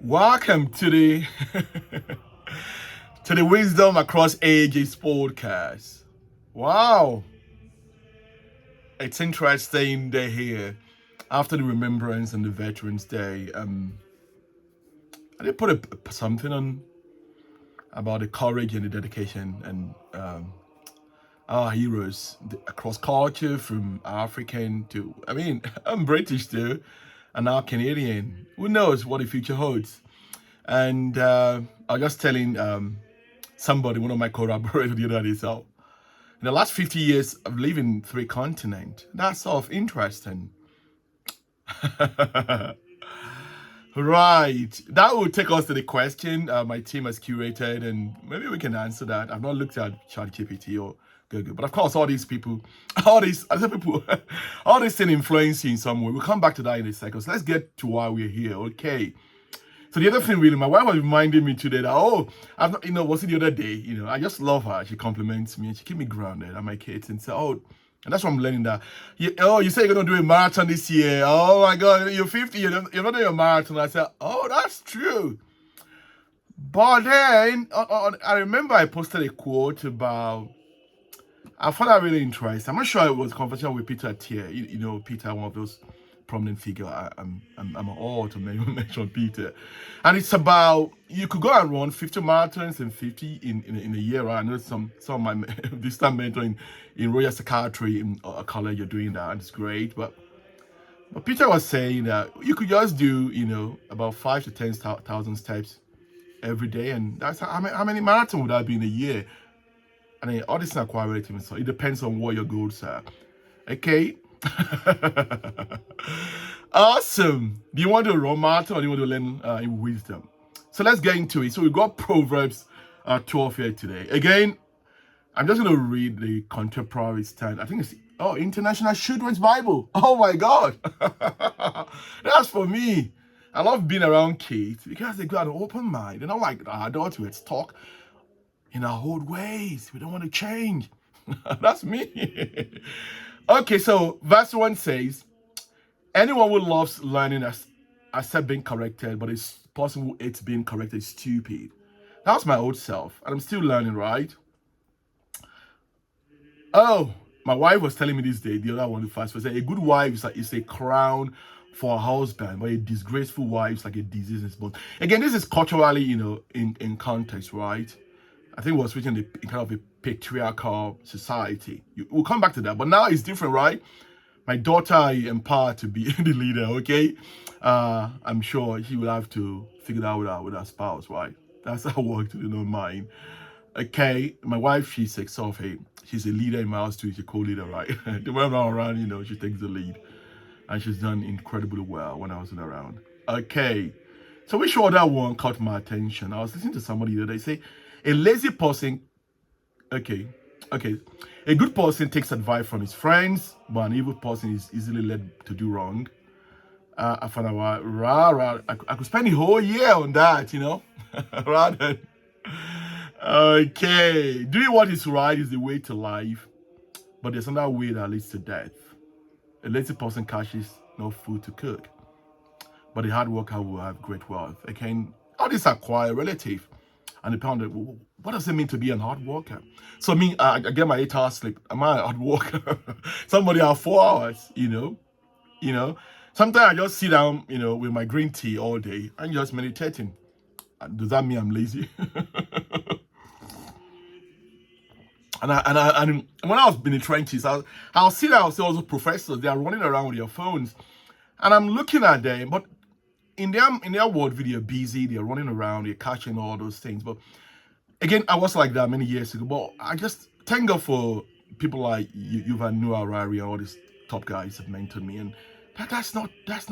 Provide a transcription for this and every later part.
Welcome to the to the Wisdom Across Ages podcast. Wow, it's interesting day here after the Remembrance and the Veterans Day. I did put something on about the courage and the dedication and our heroes across culture, from African to I'm British too, and now Canadian. Who knows what the future holds? And I was just telling somebody, one of my collaborators the other day, so in the last 50 years, I've lived in three continents. That's sort of interesting. Right. That will take us to the question my team has curated, and maybe we can answer that. I've not looked at ChatGPT or Google, but of course, all these people, all these other people, all these things influence you in some way. We'll come back to that in a second. So let's get to why we're here. Okay. So the other thing, really, my wife was reminding me today that I've not, was it the other day? I just love her. She compliments me and she keeps me grounded and my kids and say, and that's what I'm learning that. You say you're gonna do a marathon this year. Oh my God, you're 50. You're not doing a marathon. I said, oh, that's true. But then I remember I posted a quote about. I found that really interesting. I'm not sure it was a conversation with Peter Tier. Peter, one of those prominent figure. I'm all to mention Peter, and it's about you could go and run 50 marathons and 50 in a year. Right? I know some of my distant mentor in Royal Psychiatry in a college you're doing that, and it's great. But Peter was saying that you could just do about 5 to 10,000 steps every day, and that's how many marathons would that be in a year? I mean, all this is not quite relative, so it depends on what your goals are. Okay. Awesome. Do you want to run marathon or do you want to learn in wisdom? So let's get into it. So we got Proverbs 12 here today. Again, I'm just going to read the contemporary stand. I think it's International Children's Bible. Oh my God. That's for me. I love being around kids because they got an open mind. They're not like adults who talk in our old ways. We don't want to change. That's me. Okay, so verse 1 says, anyone who loves learning accept being corrected, but it's possible it's being corrected is stupid. That was my old self, and I'm still learning, right? Oh, my wife was telling me this day, the other one, the first was a good wife is a crown for a husband, but a disgraceful wife is like a disease in his bone. Again, this is culturally, in context, right? I think it was written in kind of a patriarchal society. We'll come back to that, but now it's different, right? My daughter I empowered to be the leader, okay? I'm sure she will have to figure that out with her spouse, right? That's how it works, don't mind. Okay, my wife, she's she's a leader in my house too. She's a co-leader, right? The way around, she takes the lead. And she's done incredibly well when I wasn't around. Okay, so which other one caught my attention? I was listening to somebody that they say, a lazy person, okay, a good person takes advice from his friends, but an evil person is easily led to do wrong. I found out, I could spend the whole year on that, rather. Okay, doing what is right is the way to life, but there's another way that leads to death. A lazy person catches no food to cook, but a hard worker will have great wealth. Again, all these are quite relative. And depending on what does it mean to be an hard worker? So I get my 8 hours sleep. Am I a hard worker? Somebody have 4 hours, You know. Sometimes I just sit down, with my green tea all day and just meditating. Does that mean I'm lazy? And when I was in the trenches, I'll see that I'll see also professors, they are running around with their phones. And I'm looking at them, but in their world view, they're busy, they're running around, they're catching all those things. But again, I was like that many years ago. But I just thank God for people like you've had Noah Harari, all these top guys have mentored me. And that's not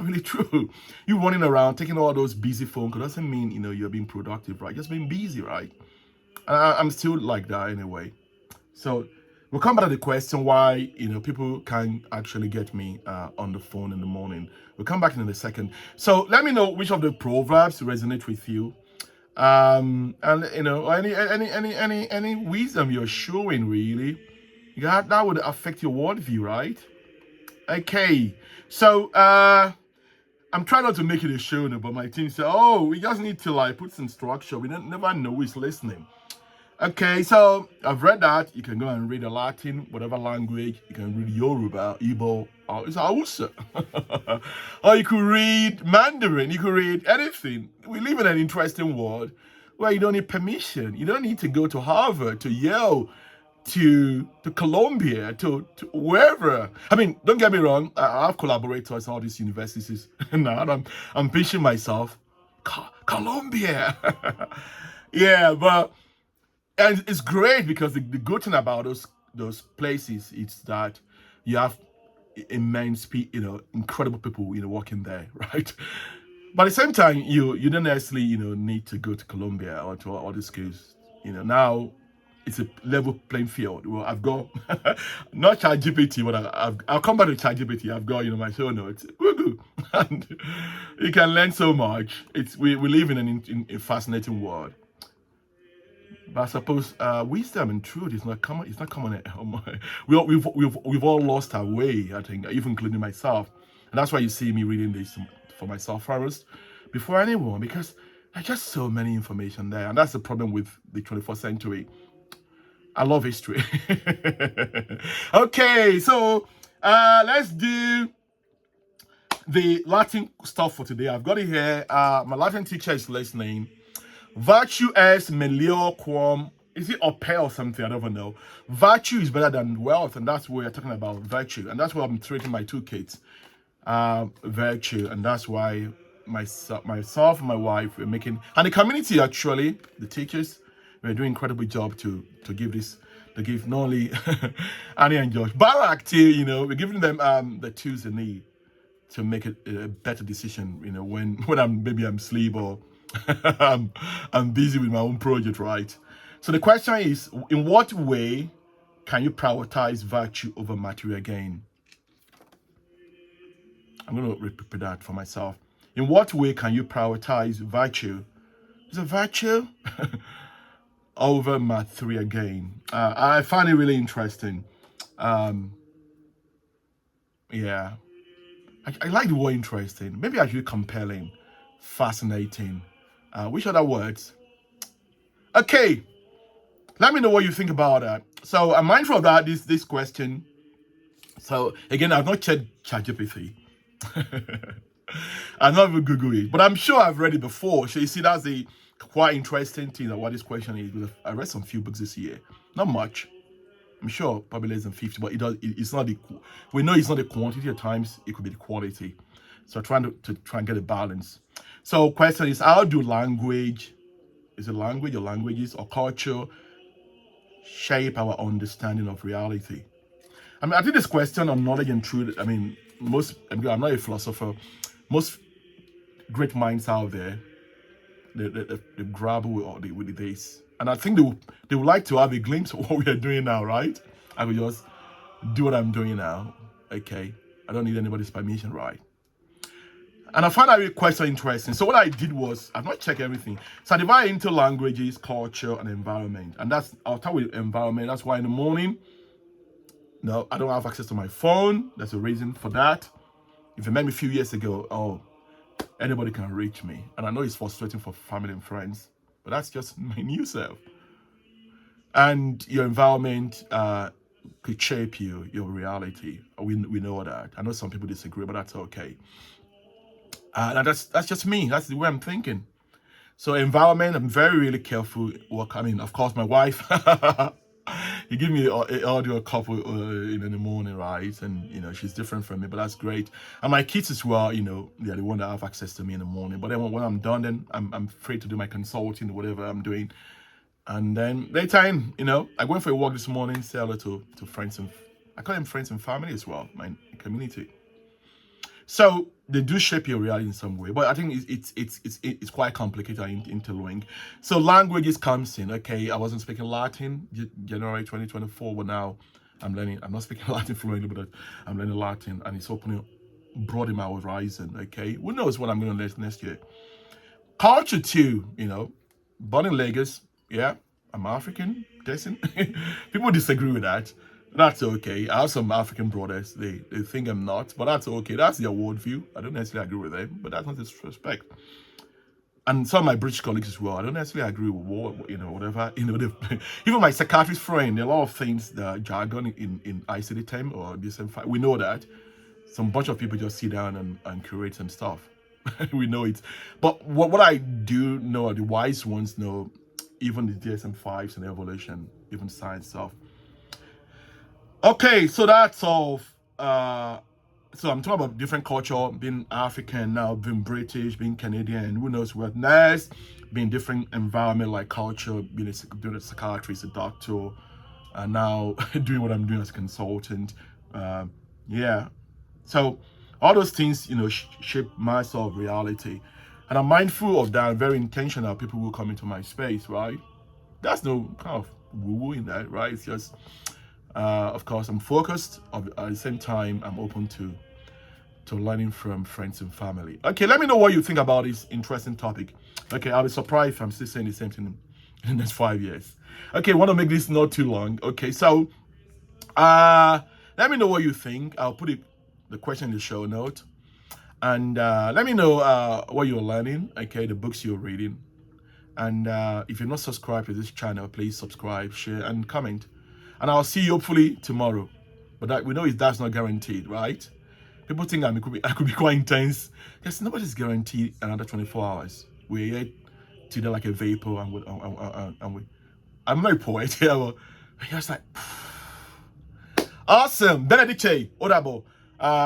really true. You running around, taking all those busy phone calls doesn't mean you're being productive, right? Just being busy, right? And I'm still like that anyway. So we'll come back to the question why people can actually get me on the phone in the morning. We'll come back in a second. So let me know which of the proverbs resonate with you, and any wisdom you're showing. Really, that would affect your worldview, right? Okay. So I'm trying not to make it a show, no, but my team said, "Oh, we just need to like put some structure. We don't never know who's listening." Okay, so I've read that. You can go and read the Latin, whatever language. You can read Yoruba, Igbo, or it's Hausa. Or you could read Mandarin. You could read anything. We live in an interesting world where you don't need permission. You don't need to go to Harvard, to Yale, to Columbia, to wherever. I mean, don't get me wrong. I have collaborators in all these universities. Now I'm pitching myself. Columbia. Yeah, but and it's great because the good thing about those places is that you have immense incredible people working there, right? But at the same time, you don't necessarily need to go to Colombia or to all these schools. Now it's a level playing field. Well, I've got not ChatGPT, but I'll come back to ChatGPT. I've got my show notes, Google, and you can learn so much. We live in a fascinating world. But I suppose wisdom and truth is not common. It's not common. We've all lost our way. I think, even including myself, and that's why you see me reading this for myself first, before anyone, because there's just so many information there, and that's the problem with the 21st century. I love history. Okay, so let's do the Latin stuff for today. I've got it here. My Latin teacher is listening. Virtue est melior quam. Is it opes or something? I don't even know. Virtue is better than wealth, and that's where we're talking about virtue. And that's why I'm treating my two kids. Virtue, and that's why myself and my wife we're making, and the community actually, the teachers, we're doing an incredible job to give not only Annie and Josh, Barak too. We're giving them the tools they need to make it a better decision. When I'm asleep or I'm busy with my own project, right? So the question is, in what way can you prioritize virtue over material gain? I'm going to repeat that for myself. In what way can you prioritize virtue? Is it virtue over material gain? I find it really interesting. Yeah, I like the word interesting. Maybe I should compelling, fascinating. Which other words? Okay, let me know what you think about that. So I'm mindful of that. This question. So again, I've not checked ChatGPT. I've not even Googled it, but I'm sure I've read it before. So you see, that's the quite interesting thing of what this question is. Because I read some few books this year, not much. I'm sure probably less than 50, but it's not we know it's not the quantity. At times it could be the quality. So trying to try and get a balance. So question is, how do language, is it language or languages or culture shape our understanding of reality? I mean, I think this question on knowledge and truth, I mean, I'm not a philosopher, most great minds out there, they grapple with this. And I think they would like to have a glimpse of what we are doing now, right? I will just do what I'm doing now. Okay. I don't need anybody's permission, right? And I found that question interesting. So what I did was, I've not checked everything. So I divided into languages, culture, and environment. And I'll start with environment. That's why in the morning, no, I don't have access to my phone. There's a reason for that. If you met me a few years ago, oh, anybody can reach me. And I know it's frustrating for family and friends, but that's just my new self. And your environment could shape your reality. We know that. I know some people disagree, but that's okay. That's just me. That's the way I'm thinking. So environment, I'm very, really careful. I mean, of course, my wife, you give me an audio couple in the morning, right? And, she's different from me, but that's great. And my kids as well, they're the one that have access to me in the morning. But then when I'm done, then I'm free to do my consulting or whatever I'm doing. And then daytime, I went for a walk this morning, say hello to friends I call them friends and family as well, my community. So they do shape your reality in some way, but I think it's quite complicated and interlinked. So languages comes in. Okay, I wasn't speaking Latin January 2024, but now I'm learning. I'm not speaking Latin fluently, but I'm learning Latin, and it's broadening my horizon. Okay, who knows what I'm going to learn next year? Culture too. Born in Lagos. Yeah, I'm African. Descent. People disagree with that. That's okay. I have some African brothers. They think I'm not, but that's okay. That's their worldview. I don't necessarily agree with them, but that's not disrespect. And some of my British colleagues as well. I don't necessarily agree with what whatever even my psychiatrist friend. There are a lot of things that jargon in ICD term or DSM-5. We know that some bunch of people just sit down and curate some stuff. We know it, but what I do know, the wise ones know, even the DSM-5s and evolution, even science stuff. Okay, so that's all. Uh, so I'm talking about different culture, being African now, being British, being Canadian, who knows what next, being different environment like culture, being a psychiatrist, a doctor, and now doing what I'm doing as a consultant. Yeah, so all those things, shape my sort of reality, and I'm mindful of that. I'm very intentional. People will come into my space, right? That's no kind of woo-woo in that, right? It's just of course, I'm focused. At the same time, I'm open to learning from friends and family. Okay, let me know what you think about this interesting topic. Okay, I'll be surprised if I'm still saying the same thing in the next 5 years. Okay, want to make this not too long. Okay, so uh, let me know what you think. I'll put the question in the show note, and let me know what you're learning. Okay, the books you're reading, and if you're not subscribed to this channel, please subscribe, share, and comment. And I'll see you hopefully tomorrow. But that we know that's not guaranteed, right? People think I could be quite intense. Yes, nobody's guaranteed another 24 hours. We're here today like a vapor, I'm not a poet here, but just like awesome. Benedictus, Odabo,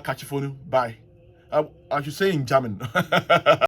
catch you phone. Bye. I should say in German.